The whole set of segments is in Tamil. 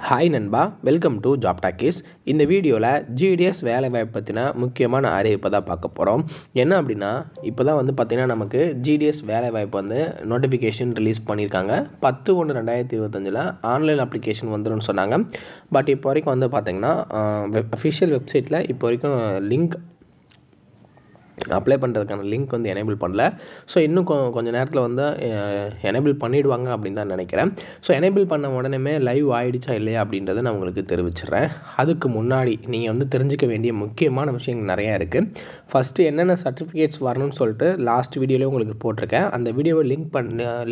ஹாய் நண்பா, வெல்கம் டு ஜாப் டாக்கீஸ். இந்த வீடியோவில் ஜிடிஎஸ் வேலைவாய்ப்பு பற்றின முக்கியமான அறிவிப்பை தான் பார்க்க போகிறோம். என்ன அப்படின்னா, இப்போ தான் பார்த்திங்கன்னா நமக்கு ஜிடிஎஸ் வேலைவாய்ப்பு நோட்டிஃபிகேஷன் ரிலீஸ் பண்ணியிருக்காங்க. 10/1/2025 ஆன்லைன் அப்ளிகேஷன் வந்துடும் சொன்னாங்க. பட் இப்போ வரைக்கும் பார்த்திங்கன்னா அஃபிஷியல் வெப்சைட்டில் இப்போ வரைக்கும் லிங்க் அப்ளை பண்ணுறதுக்கான லிங்க் எனேபிள் பண்ணல. ஸோ இன்னும் கொஞ்சம் நேரத்தில் எனேபிள் பண்ணிவிடுவாங்க அப்படின்னு தான் நினைக்கிறேன். ஸோ எனேபிள் பண்ண உடனே லைவ் ஆகிடுச்சா இல்லையா அப்படின்றத நான் உங்களுக்கு தெரிவிச்சிடுறேன். அதுக்கு முன்னாடி நீங்கள் தெரிஞ்சிக்க வேண்டிய முக்கியமான விஷயங்கள் நிறையா இருக்குது. ஃபஸ்ட்டு என்னென்ன சர்டிஃபிகேட்ஸ் வரணும்னு சொல்லிட்டு லாஸ்ட் வீடியோலேயே உங்களுக்கு போட்டிருக்கேன். அந்த வீடியோவை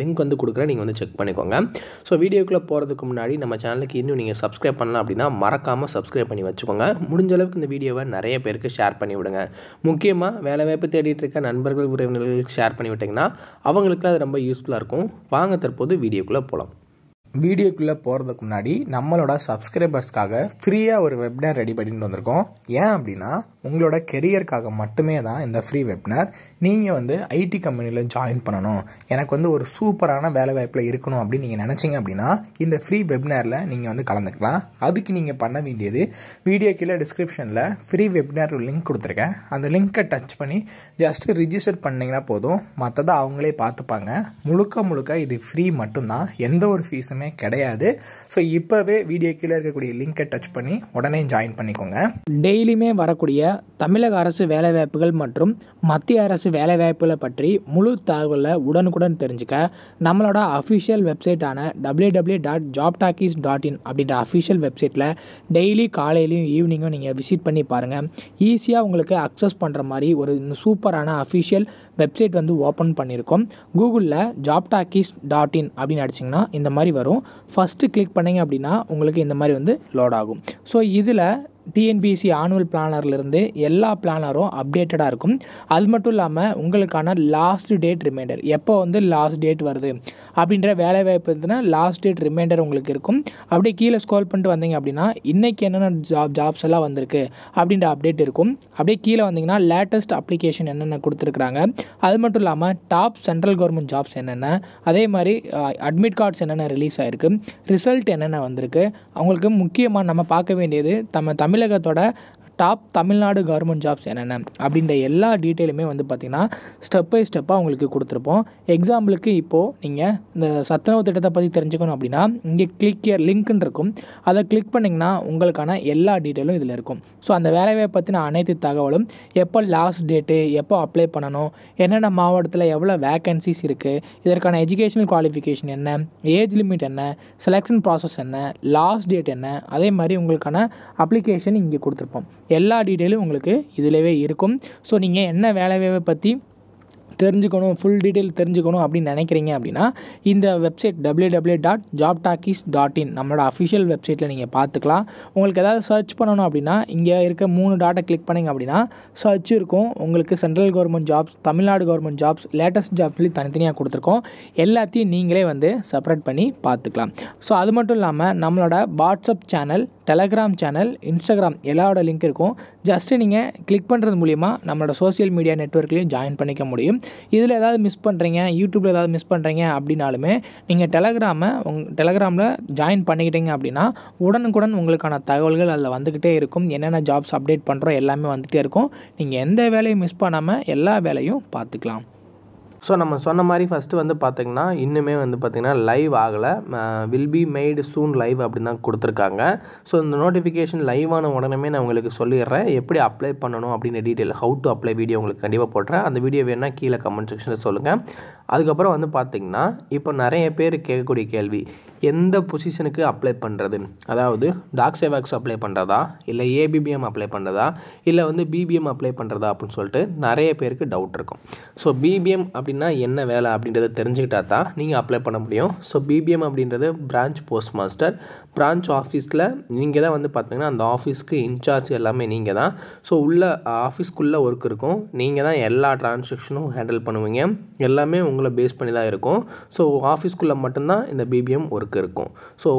லிங்க் கொடுக்குறேன், நீங்கள் செக் பண்ணிக்கோங்க. ஸோ வீடியோக்குள்ளே போகிறதுக்கு முன்னாடி நம்ம சேனலுக்கு இன்னும் நீங்கள் சப்ஸ்கிரைப் பண்ணலாம் அப்படின்னா மறக்காமல் சப்ஸ்கிரைப் பண்ணி வச்சுக்கோங்க. முடிஞ்ச அளவுக்கு இந்த வீடியோவை நிறைய பேருக்கு ஷேர் பண்ணி விடுங்க. முக்கியமாக வேலைவாய்ப்பு தேடிட்டு இருக்க நண்பர்கள் உறவினர்களுக்கு ஷேர் பண்ணி விட்டிங்கன்னா அவங்களுக்கு அது ரொம்ப யூஸ்ஃபுல்லாக இருக்கும். வாங்க தற்போது வீடியோக்குள்ளே போகலாம். வீடியோக்குள்ளே போகிறதுக்கு முன்னாடி நம்மளோட சப்ஸ்கிரைபர்ஸ்க்காக ஃப்ரீயாக ஒரு வெப்னார் ரெடி பண்ணிட்டு வந்திருக்கோம். ஏன் அப்படின்னா உங்களோட கெரியருக்காக மட்டுமே தான் இந்த ஃப்ரீ வெப்னார். நீங்கள் ஐடி கம்பெனியில் ஜாயின் பண்ணணும், எனக்கு ஒரு சூப்பரான வேலைவாய்ப்பில் இருக்கணும் அப்படின்னு நீங்கள் நினச்சிங்க அப்படின்னா இந்த ஃப்ரீ வெப்னாரில் நீங்கள் கலந்துக்கலாம். அதுக்கு நீங்கள் பண்ண வேண்டியது, வீடியோ கீழே டிஸ்கிரிப்ஷனில் ஃப்ரீ வெப்னார் லிங்க் கொடுத்துருக்கேன். அந்த லிங்க்கை டச் பண்ணி ஜஸ்ட்டு ரிஜிஸ்டர் பண்ணிங்கன்னா போதும். மற்றதை அவங்களே பார்த்துப்பாங்க. முழுக்க இது ஃப்ரீ மட்டும்தான், எந்த ஒரு ஃபீஸுமே கிடையாது. ஸோ இப்போவே வீடியோ கீழே இருக்கக்கூடிய லிங்கை டச் பண்ணி உடனே ஜாயின் பண்ணிக்கோங்க. டெய்லியுமே வரக்கூடிய தமிழக அரசு வேலைவாய்ப்புகள் மற்றும் மத்திய அரசு வேலைவாய்ப்புகளை பற்றி முழு தகவலை உடனுக்குடன் தெரிஞ்சுக்க நம்மளோட அஃபிஷியல் வெப்சைட்டான www.jobtalkies.in அப்படின்ற அஃபிஷியல் வெப்சைட்டில் டெய்லி காலையிலையும் ஈவினிங்கும் நீங்கள் விசிட் பண்ணி பாருங்கள். ஈஸியாக உங்களுக்கு அக்சஸ் பண்ணுற மாதிரி ஒரு சூப்பரான அஃபிஷியல் வெப்சைட் ஓப்பன் பண்ணியிருக்கோம். கூகுளில் jobtalkies.in அப்படின்னு அடிச்சிங்கன்னா இந்த மாதிரி வரும். ஃபஸ்ட்டு கிளிக் பண்ணிங்க அப்படின்னா உங்களுக்கு இந்த மாதிரி லோட் ஆகும். ஸோ இதில் டிஎன்பிஎஸ்சி ஆனுவல் பிளானர்லேருந்து எல்லா பிளானரும் அப்டேட்டடாக இருக்கும். அது மட்டும் இல்லாமல் உங்களுக்கான லாஸ்ட் டேட் ரிமைண்டர், எப்போ லாஸ்ட் டேட் வருது அப்படின்ற வேலைவாய்ப்பு லாஸ்ட் டேட் ரிமைண்டர் உங்களுக்கு இருக்கும். அப்படியே கீழே ஸ்க்ரோல் பண்ணிட்டு வந்தீங்க அப்படின்னா இன்றைக்கி என்னென்ன ஜாப்ஸ் எல்லாம் வந்திருக்கு அப்படின்ற அப்டேட் இருக்கும். அப்படியே கீழே வந்தீங்கன்னா லேட்டஸ்ட் அப்ளிகேஷன் என்னென்ன கொடுத்துருக்குறாங்க, அது மட்டும் இல்லாமல் டாப் சென்ட்ரல் கவர்மெண்ட் ஜாப்ஸ் என்னென்ன, அதே மாதிரி அட்மிட் கார்ட்ஸ் என்னென்ன ரிலீஸ் ஆகிருக்கு, ரிசல்ட் என்னென்ன வந்திருக்கு. அவங்களுக்கு முக்கியமாக நம்ம பார்க்க வேண்டியது தமிழகத்தோட டாப் தமிழ்நாடு கவர்மெண்ட் ஜாப்ஸ் என்னென்ன அப்படின்ற எல்லா டீட்டெயிலுமே பார்த்திங்கன்னா ஸ்டெப் பை ஸ்டெப்பாக உங்களுக்கு கொடுத்துருப்போம். எக்ஸாம்பிளுக்கு இப்போது நீங்கள் இந்த சத்துணவு திட்டத்தை பற்றி தெரிஞ்சுக்கணும் அப்படின்னா இங்கே கிளிக் இயர் லிங்க்னு இருக்கும். அதை கிளிக் பண்ணிங்கன்னா உங்களுக்கான எல்லா டீட்டெயிலும் இதில் இருக்கும். ஸோ அந்த வேலைவாய்ப்பை பற்றின அனைத்து தகவலும், எப்போ லாஸ்ட் டேட்டு, எப்போ அப்ளை பண்ணணும், என்னென்ன மாவட்டத்தில் எவ்வளோ வேக்கன்சிஸ் இருக்குது, இதற்கான எஜுகேஷனல் குவாலிஃபிகேஷன் என்ன, ஏஜ் லிமிட் என்ன, செலெக்ஷன் ப்ராசஸ் என்ன, லாஸ்ட் டேட் என்ன, அதே மாதிரி உங்களுக்கான அப்ளிகேஷன் இங்கே கொடுத்துருப்போம். எல்லா டீட்டெயிலும் உங்களுக்கு இதிலவே இருக்கும். ஸோ நீங்கள் என்ன வேலைவாய்ப்பை பற்றி தெரிஞ்சுக்கணும், ஃபுல் டீட்டெயில் தெரிஞ்சுக்கணும் அப்படின்னு நினைக்கிறீங்க அப்படின்னா இந்த வெப்சைட் www.jobtalkies.in நம்மளோட அஃபிஷியல் வெப்சைட்டில் நீங்கள் பார்த்துக்கலாம். உங்களுக்கு ஏதாவது சர்ச் பண்ணணும் அப்படின்னா இங்கே இருக்க 3 டாட்டை கிளிக் பண்ணிங்க அப்படின்னா சர்ச் இருக்கும். உங்களுக்கு central government jobs, Tamil Nadu government jobs, latest jobs சொல்லி தனித்தனியாக கொடுத்துருக்கோம். எல்லாத்தையும் நீங்களே செப்பரேட் பண்ணி பார்த்துக்கலாம். ஸோ அது மட்டும் இல்லாமல் நம்மளோட WhatsApp channel, Telegram channel, Instagram எல்லாரோட லிங்க் இருக்கும். ஜஸ்ட்டு நீங்கள் கிளிக் பண்ணுறது மூலிமா நம்மளோட சோஷியல் மீடியா நெட்வொர்க்லேயும் ஜாயின் பண்ணிக்க முடியும். இதில் ஏதாவது மிஸ் பண்ணுறீங்க, யூடியூப்பில் ஏதாவது மிஸ் பண்ணுறீங்க அப்படின்னாலுமே நீங்கள் டெலகிராமில் ஜாயின் பண்ணிக்கிட்டீங்க அப்படின்னா உடனுக்குடன் உங்களுக்கான தகவல்கள் அதில் வந்துக்கிட்டே இருக்கும். என்னென்ன ஜாப்ஸ் அப்டேட் பண்ணுறோம் எல்லாமே வந்துகிட்டே இருக்கும். நீங்கள் எந்த வேலையும் மிஸ் பண்ணாமல் எல்லா வேலையும் பார்த்துக்கலாம். ஸோ நம்ம சொன்ன மாதிரி ஃபஸ்ட்டு பார்த்திங்கன்னா இன்னுமே பார்த்திங்கன்னா லைவ் ஆகலை. Will be Medu soon live அப்படின்னு தான் கொடுத்துருக்காங்க. ஸோ இந்த நோட்டிஃபிகேஷன் லைவ் ஆன உடனே நான் உங்களுக்கு சொல்லிடுறேன் எப்படி அப்ளை பண்ணணும் அப்படின்னு detail, how to apply video உங்களுக்கு கண்டிப்பாக போடுறேன். அந்த வீடியோ வேணால் கீழே கமெண்ட் செக்ஷனில் சொல்லுங்கள். அதுக்கப்புறம் பார்த்திங்கன்னா இப்போ நிறைய பேர் கேட்கக்கூடிய கேள்வி, எந்த பொசிஷனுக்கு அப்ளை பண்ணுறது, அதாவது டாக் சேவாக்ஸ் அப்ளை பண்ணுறதா, இல்லை ஏபிபிஎம் அப்ளை பண்ணுறதா, இல்லை பிபிஎம் அப்ளை பண்ணுறதா அப்படின்னு சொல்லிட்டு நிறைய பேருக்கு டவுட் இருக்கும். ஸோ பிபிஎம் அப்படின்னா என்ன வேலை அப்படின்றத தெரிஞ்சுக்கிட்டா தான் நீங்கள் அப்ளை பண்ண முடியும். ஸோ பிபிஎம் அப்படின்றது பிரான்ச் போஸ்ட் மாஸ்டர். பிரான்ச் ஆஃபீஸில் நீங்கள் தான் பார்த்திங்கன்னா அந்த ஆஃபீஸ்க்கு இன்சார்ஜ் எல்லாமே நீங்கள் தான். ஸோ உள்ள ஆஃபீஸ்க்குள்ளே ஒர்க் இருக்கும், நீங்கள் தான் எல்லா டிரான்சாக்ஷனும் ஹேண்டில் பண்ணுவீங்க. எல்லாமே உங்களை பேஸ் பண்ணி தான் இருக்கும். ஸோ ஆஃபீஸ்க்குள்ளே மட்டும்தான் இந்த பிபிஎம் ஒர்க் இருக்கும். ஸோ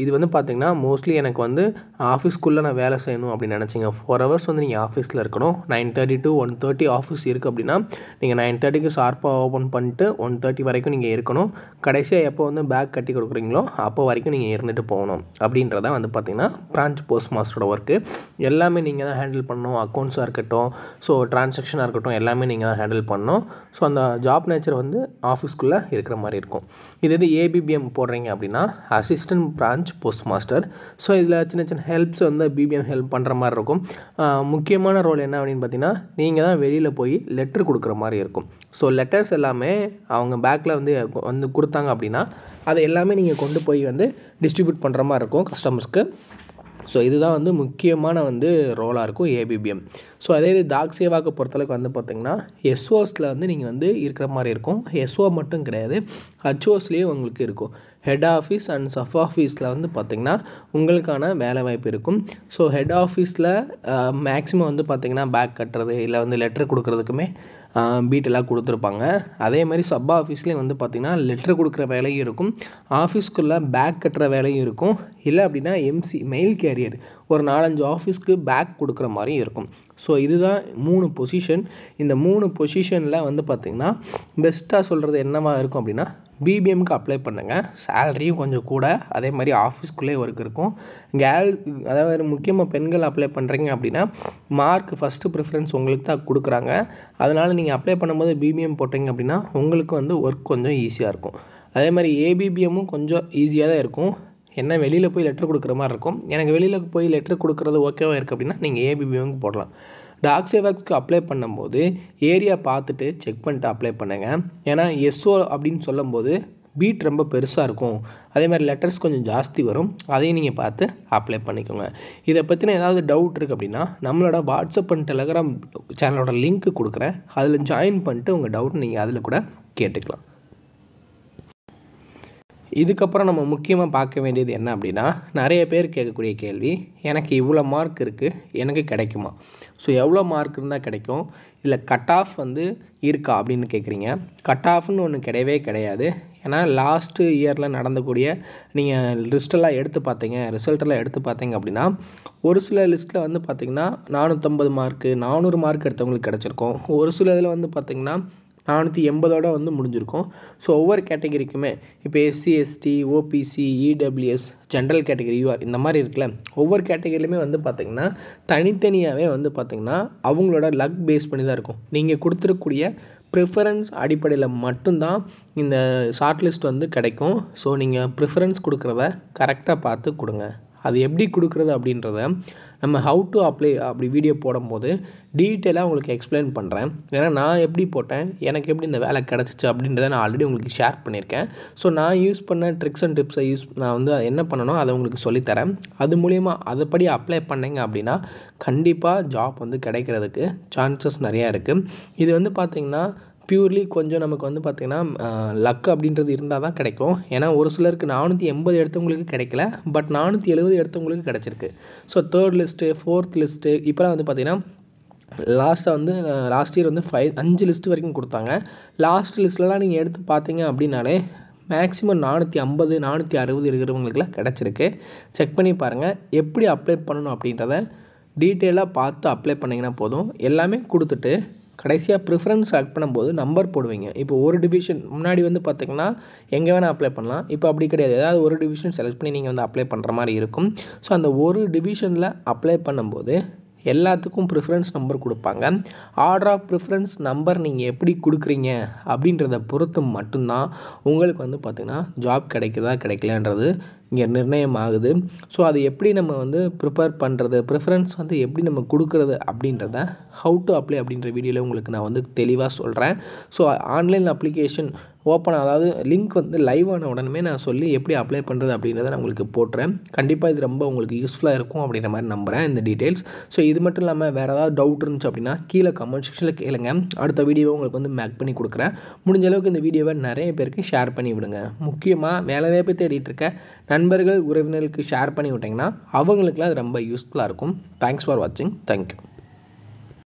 இது வந்து பார்த்திங்கன்னா மோஸ்ட்லி எனக்கு வந்து ஆஃபீஸ்க்குள்ளே நான் வேலை செய்யணும் அப்படின்னு நினச்சிங்க. 4 ஹவர்ஸ் வந்து நீங்கள் ஆஃபீஸில் இருக்கணும். 9:30 to 1:30 ஆஃபீஸ் இருக்குது அப்படின்னா நீங்கள் 9:30க்கு ஷார்ப்பாக ஓப்பன் பண்ணிட்டு 1:30 வரைக்கும் நீங்கள் இருக்கணும். கடைசியாக எப்போ வந்து பேக் கட்டி கொடுக்குறீங்களோ அப்போ வரைக்கும் நீங்கள் இருந்துட்டு போகணும். அப்படின்றதான் வந்து பார்த்திங்கன்னா பிரான்ச் போஸ்ட் மாஸ்டரோட ஒர்க்கு. எல்லாமே நீங்கள் தான் ஹேண்டில் பண்ணணும். அக்கௌண்ட்ஸாக இருக்கட்டும், ஸோ ட்ரான்சாக்ஷனாக இருக்கட்டும், எல்லாமே நீங்கள் தான் ஹேண்டில் பண்ணணும். ஸோ அந்த ஜாப் நேச்சர் வந்து ஆஃபீஸ்க்குள்ளே இருக்கிற மாதிரி இருக்கும். இது ஏபிபிஎம் போடுறீங்க அப்படின்னா assistant branch post master. So இதில் சின்ன சின்ன ஹெல்ப்ஸ் வந்து பிபிஎம் ஹெல்ப் பண்ணுற மாதிரி இருக்கும். முக்கியமான ரோல் என்ன அப்படின்னு பார்த்தீங்கன்னா நீங்கள் தான் வெளியில் போய் லெட்டர் கொடுக்குற மாதிரி இருக்கும். ஸோ லெட்டர்ஸ் எல்லாமே அவங்க பேக்கில் வந்து கொடுத்தாங்க அப்படின்னா அதை எல்லாமே நீங்கள் கொண்டு போய் வந்து டிஸ்ட்ரிபியூட் பண்ணுற மாதிரி இருக்கும் கஸ்டமர்ஸ்க்கு. ஸோ இதுதான் வந்து முக்கியமான வந்து ரோலாக இருக்கும் ஏபிபிஎம். ஸோ அதே இது டாக் சேவாக்கு பொறுத்தளவுக்கு வந்து பார்த்திங்கன்னா எஸ்ஓஸில் வந்து நீங்கள் வந்து இருக்கிற மாதிரி இருக்கும். எஸ்ஓ மட்டும் கிடையாது, ஹச்ஓஸ்லேயும் உங்களுக்கு இருக்கும். ஹெட் ஆஃபீஸ் அண்ட் சப் ஆஃபீஸில் வந்து பார்த்திங்கன்னா உங்களுக்கான வேலை வாய்ப்பு இருக்கும். ஸோ ஹெட் ஆஃபீஸில் மேக்ஸிமம் வந்து பார்த்திங்கன்னா பேக் கட்டுறது இல்லை வந்து லெட்டர் கொடுக்குறதுக்குமே பீட்டெல்லாம் கொடுத்துருப்பாங்க. அதே மாதிரி சப் ஆஃபீஸ்லேயும் வந்து பார்த்திங்கன்னா லெட்டர் கொடுக்குற வேலையும் இருக்கும், ஆஃபீஸ்க்குள்ளே பேக் கட்டுற வேலையும் இருக்கும். இல்லை அப்படின்னா எம்சி மெயில் கேரியர் ஒரு 4-5 ஆஃபீஸ்க்கு பேக் கொடுக்குற மாதிரியும் இருக்கும். ஸோ இதுதான் 3 பொசிஷன். இந்த 3 பொசிஷனில் வந்து பார்த்திங்கன்னா பெஸ்ட்டாக சொல்கிறது என்னவா இருக்கும் அப்படின்னா பிபிஎம்க்கு அப்ளை பண்ணுங்கள். சேலரியும் கொஞ்சம் கூட, அதே மாதிரி ஆஃபீஸ்க்குள்ளே ஒர்க் இருக்கும். அதாவது முக்கியமாக பெண்கள் அப்ளை பண்ணுறீங்க அப்படின்னா மார்க் ஃபஸ்ட்டு ப்ரிஃபரன்ஸ் உங்களுக்கு தான் கொடுக்குறாங்க. அதனால் நீங்கள் அப்ளை பண்ணும்போது பிபிஎம் போட்டிங்க அப்படின்னா உங்களுக்கு வந்து ஒர்க் கொஞ்சம் ஈஸியாக இருக்கும். அதே மாதிரி ஏபிபிஎம்மும் கொஞ்சம் ஈஸியாக தான் இருக்கும். என்ன வெளியில் போய் லெட்டர் கொடுக்குற மாதிரி இருக்கும். எனக்கு வெளியில் போய் லெட்டர் கொடுக்குறது ஓகேவாக இருக்குது அப்படின்னா நீங்கள் ஏபிபிஎம்க்கு போடலாம். டாக் சேவாக்கு அப்ளை பண்ணும்போது ஏரியா பார்த்துட்டு செக் பண்ணிட்டு அப்ளை பண்ணுங்கள். ஏன்னா எஸ்ஓ அப்படின்னு சொல்லும்போது பீட் ரொம்ப பெருசாக இருக்கும், அதே மாதிரி லெட்டர்ஸ் கொஞ்சம் ஜாஸ்தி வரும். அதையும் நீங்கள் பார்த்து அப்ளை பண்ணிக்கோங்க. இதை பற்றின ஏதாவது டவுட் இருக்குது அப்படின்னா நம்மளோட வாட்ஸ்அப் அண்ட் டெலகிராம் சேனலோட லிங்க் கொடுக்குறேன், அதில் ஜாயின் பண்ணிட்டு உங்கள் டவுட் நீங்கள் அதில் கூட கேட்டுக்கலாம். இதுக்கப்புறம் நம்ம முக்கியமாக பார்க்க வேண்டியது என்ன அப்படின்னா நிறைய பேர் கேட்கக்கூடிய கேள்வி, எனக்கு இவ்வளோ மார்க் இருக்குது, எனக்கு கிடைக்குமா? ஸோ எவ்வளோ மார்க் இருந்தால் கிடைக்கும், இல்லை கட் ஆஃப் வந்து இருக்கா அப்படின்னு கேட்குறீங்க. கட் ஆஃப்னு ஒன்று கிடையவே கிடையாது. ஏன்னா லாஸ்ட்டு இயரில் நடந்தக்கூடிய நீங்கள் லிஸ்ட்டெல்லாம் எடுத்து பார்த்தீங்க, ரிசல்ட்டெல்லாம் எடுத்து பார்த்தீங்க அப்படின்னா ஒரு சில லிஸ்ட்டில் வந்து பார்த்திங்கன்னா 450 மார்க்கு 400 மார்க் எடுத்தவங்களுக்கு கிடச்சிருக்கும். ஒரு சில இதில் வந்து பார்த்திங்கன்னா 480 வந்து முடிஞ்சிருக்கும். ஸோ ஒவ்வொரு கேட்டகரிக்குமே இப்போ SC ST OBC EWS general category UR இந்த மாதிரி இருக்குல்ல, ஒவ்வொரு கேட்டகரியிலுமே வந்து பார்த்திங்கன்னா தனித்தனியாகவே வந்து பார்த்திங்கன்னா அவங்களோட லக் பேஸ் பண்ணி தான் இருக்கும். நீங்கள் கொடுத்துருக்கூடிய ப்ரிஃபரன்ஸ் அடிப்படையில் மட்டும்தான் இந்த ஷார்ட் லிஸ்ட் வந்து கிடைக்கும். ஸோ நீங்கள் ப்ரிஃபரன்ஸ் கொடுக்குறத கரெக்டாக பார்த்து கொடுங்க. அது எப்படி கொடுக்குறது அப்படின்றத நம்ம ஹவு டு அப்ளை அப்படி வீடியோ போடும்போது டீட்டெயிலாக உங்களுக்கு எக்ஸ்பிளைன் பண்ணுறேன். ஏன்னா நான் எப்படி போட்டேன், எனக்கு எப்படி இந்த வேலை கிடச்சிச்சு அப்படின்றத நான் ஆல்ரெடி உங்களுக்கு ஷேர் பண்ணியிருக்கேன். ஸோ நான் யூஸ் பண்ண ட்ரிக்ஸ் அண்ட் டிப்ஸை நான் வந்து என்ன பண்ணணும் அதை உங்களுக்கு சொல்லித்தரேன். அது மூலிமா அதுபடி அப்ளை பண்ணிங்க அப்படின்னா கண்டிப்பாக ஜாப் வந்து கிடைக்கிறதுக்கு சான்சஸ் நிறையா இருக்குது. இது வந்து பார்த்திங்கன்னா பியூர்லி கொஞ்சம் நமக்கு வந்து பார்த்திங்கன்னா லக் அப்படின்றது இருந்தால் தான் கிடைக்கும். ஏன்னா ஒரு சிலருக்கு 480 எடுத்தவங்களுக்கு கிடைக்கல, பட் 470 எடுத்தவங்களுக்கு கிடச்சிருக்கு. So 3rd list 4th list இப்போலாம் வந்து பார்த்திங்கன்னா லாஸ்ட் இயர் வந்து 5 லிஸ்ட்டு வரைக்கும் கொடுத்தாங்க. லாஸ்ட் லிஸ்ட்லலாம் நீங்கள் எடுத்து பார்த்தீங்க அப்படின்னாலே மேக்ஸிமம் 450 460 இருக்கிறவங்களுக்குலாம் கிடச்சிருக்கு. செக் பண்ணி பாருங்கள். எப்படி அப்ளை பண்ணணும் அப்படின்றத டீட்டெயிலாக பார்த்து அப்ளை பண்ணிங்கன்னா போதும். எல்லாமே கொடுத்துட்டு கடைசியாக ப்ரிஃபரன்ஸ் செலக்ட் பண்ணும்போது நம்பர் போடுவீங்க. இப்போ ஒரு டிவிஷன் முன்னாடி வந்து பார்த்திங்கன்னா எங்கே வேணால் அப்ளை பண்ணலாம். இப்போ அப்படி கிடையாது. ஏதாவது ஒரு டிவிஷன் செலக்ட் பண்ணி நீங்கள் வந்து அப்ளை பண்ணுற மாதிரி இருக்கும். ஸோ அந்த ஒரு டிவிஷனில் அப்ளை பண்ணும்போது எல்லாத்துக்கும் ப்ரிஃபரன்ஸ் நம்பர் கொடுப்பாங்க. ஆர்டர் ஆஃப் ப்ரிஃபரன்ஸ் நம்பர் நீங்கள் எப்படி கொடுக்குறீங்க அப்படின்றத பொறுத்து மட்டும்தான் உங்களுக்கு வந்து பார்த்திங்கன்னா ஜாப் கிடைக்குதா கிடைக்கலன்றது இங்கே நிர்ணயம் ஆகுது. ஸோ அது எப்படி நம்ம வந்து ப்ரிப்பேர் பண்ணுறது, ப்ரிஃபரன்ஸ் வந்து எப்படி நம்ம கொடுக்குறது அப்படின்றத ஹவு டு அப்ளை அப்படின்ற வீடியோவில் உங்களுக்கு நான் வந்து தெளிவாக சொல்கிறேன். ஸோ ஆன்லைன் அப்ளிகேஷன் ஓப்பன், அதாவது லிங்க் வந்து லைவ் ஆன உடனே நான் சொல்லி எப்படி அப்ளை பண்ணுறது அப்படின்றத நான் உங்களுக்கு போட்டுறேன். கண்டிப்பாக இது ரொம்ப உங்களுக்கு யூஸ்ஃபுல்லாக இருக்கும் அப்படின்ற மாதிரி நம்புகிறேன் இந்த டீட்டெயில்ஸ். ஸோ இது மட்டும் இல்லாமல் வேறு ஏதாவது டவுட் இருந்துச்சு அப்படின்னா கீழே கமெண்ட் செக்ஷனில் கேளுங்க. அடுத்த வீடியோவை உங்களுக்கு வந்து மேக் பண்ணி கொடுக்குறேன். முடிஞ்ச அளவுக்கு இந்த வீடியோவை நிறைய பேருக்கு ஷேர் பண்ணி விடுங்க. முக்கியமாக வேலைவாய்ப்பு தேடிட்டு இருக்க நண்பர்கள் உறவினர்களுக்கு ஷேர் பண்ணி விட்டிங்கன்னா அவங்களுக்குலாம் அது ரொம்ப யூஸ்ஃபுல்லாக இருக்கும். தேங்க்ஸ் ஃபார் வாட்சிங். தேங்க்யூ.